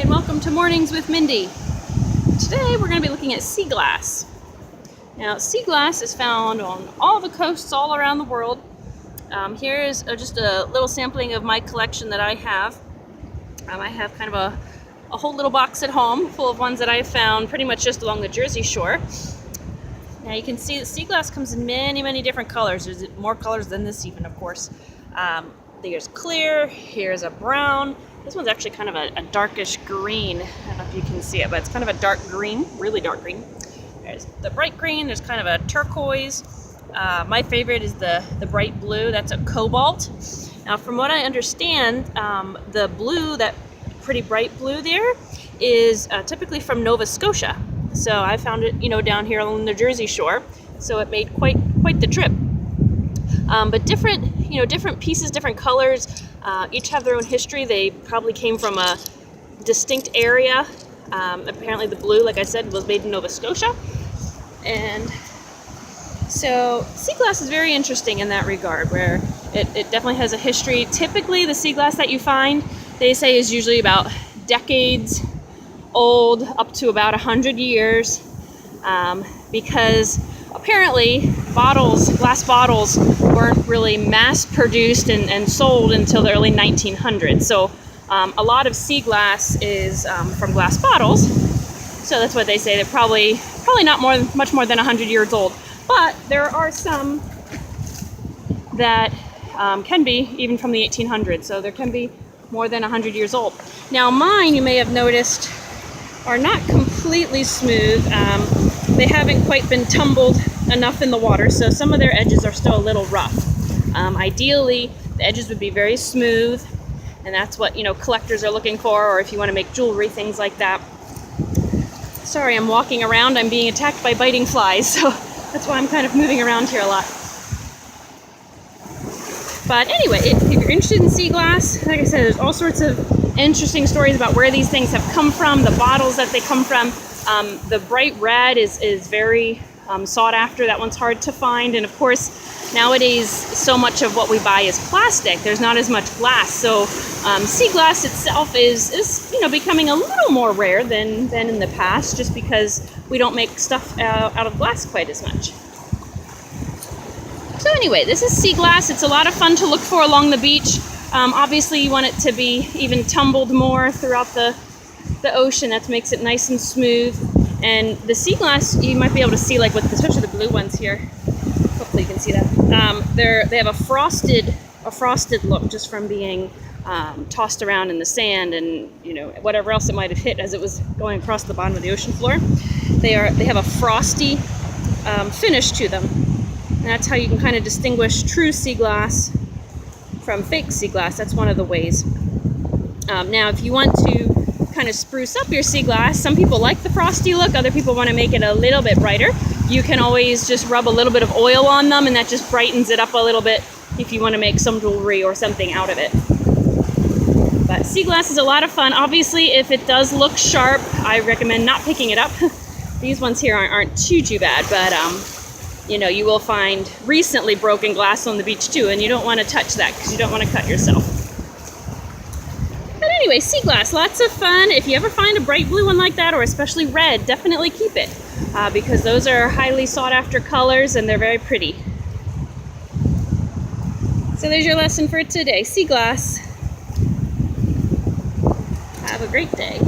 and welcome to Mornings with Mindy. Today we're going to be looking at sea glass. Now, sea glass is found on all the coasts all around the world. Here is just a little sampling of my collection that I have. I have kind of a whole little box at home full of ones that I found pretty much just along the Jersey shore. Now you can see that sea glass comes in many different colors. There's more colors than this even, of course. There's clear, here's a brown. This one's actually kind of a darkish green. I don't know if you can see it, but it's kind of a dark green, really dark green. There's the bright green, there's kind of a turquoise. My favorite is the bright blue, that's a cobalt. Now from what I understand, the blue, that pretty bright blue there, is typically from Nova Scotia. So I found it, down here along the Jersey shore. So it made quite the trip. But different pieces, different colors, each have their own history. They probably came from a distinct area. Apparently the blue, like I said, was made in Nova Scotia. And so sea glass is very interesting in that regard, where it definitely has a history. Typically the sea glass that you find, they say, is usually about decades old, up to about 100 years, because apparently glass bottles weren't really mass produced and sold until the early 1900s. So a lot of sea glass is from glass bottles. So that's what they say. They're probably not much more than 100 years old. But there are some that can be even from the 1800s. So there can be more than 100 years old. Now mine, you may have noticed, are not completely smooth. They haven't quite been tumbled enough in the water, so some of their edges are still a little rough. Ideally, the edges would be very smooth, and that's what collectors are looking for, or if you want to make jewelry, things like that. Sorry, I'm walking around. I'm being attacked by biting flies, so that's why I'm kind of moving around here a lot. But anyway, if you're interested in sea glass, like I said, there's all sorts of interesting stories about where these things have come from, the bottles that they come from. The bright red is very sought after. That one's hard to find. And of course, nowadays, so much of what we buy is plastic. There's not as much glass. So sea glass itself is becoming a little more rare than in the past, just because we don't make stuff out of glass quite as much. So anyway, this is sea glass. It's a lot of fun to look for along the beach. Obviously, you want it to be even tumbled more throughout the ocean. That makes it nice and smooth. And the sea glass, you might be able to see, like with especially the blue ones here. Hopefully you can see that. They have a frosted look just from being tossed around in the sand and whatever else it might have hit as it was going across the bottom of the ocean floor. They have a frosty finish to them. And that's how you can kind of distinguish true sea glass from fake sea glass. That's one of the ways. Now, if you want to kind of spruce up your sea glass, some people like the frosty look, other people want to make it a little bit brighter. You can always just rub a little bit of oil on them, and that just brightens it up a little bit if you want to make some jewelry or something out of it. But sea glass is a lot of fun. Obviously, if it does look sharp, I recommend not picking it up. These ones here aren't too bad, but you will find recently broken glass on the beach too, and you don't want to touch that because you don't want to cut yourself. But anyway, sea glass, lots of fun. If you ever find a bright blue one like that, or especially red, definitely keep it because those are highly sought after colors and they're very pretty. So there's your lesson for today, sea glass. Have a great day.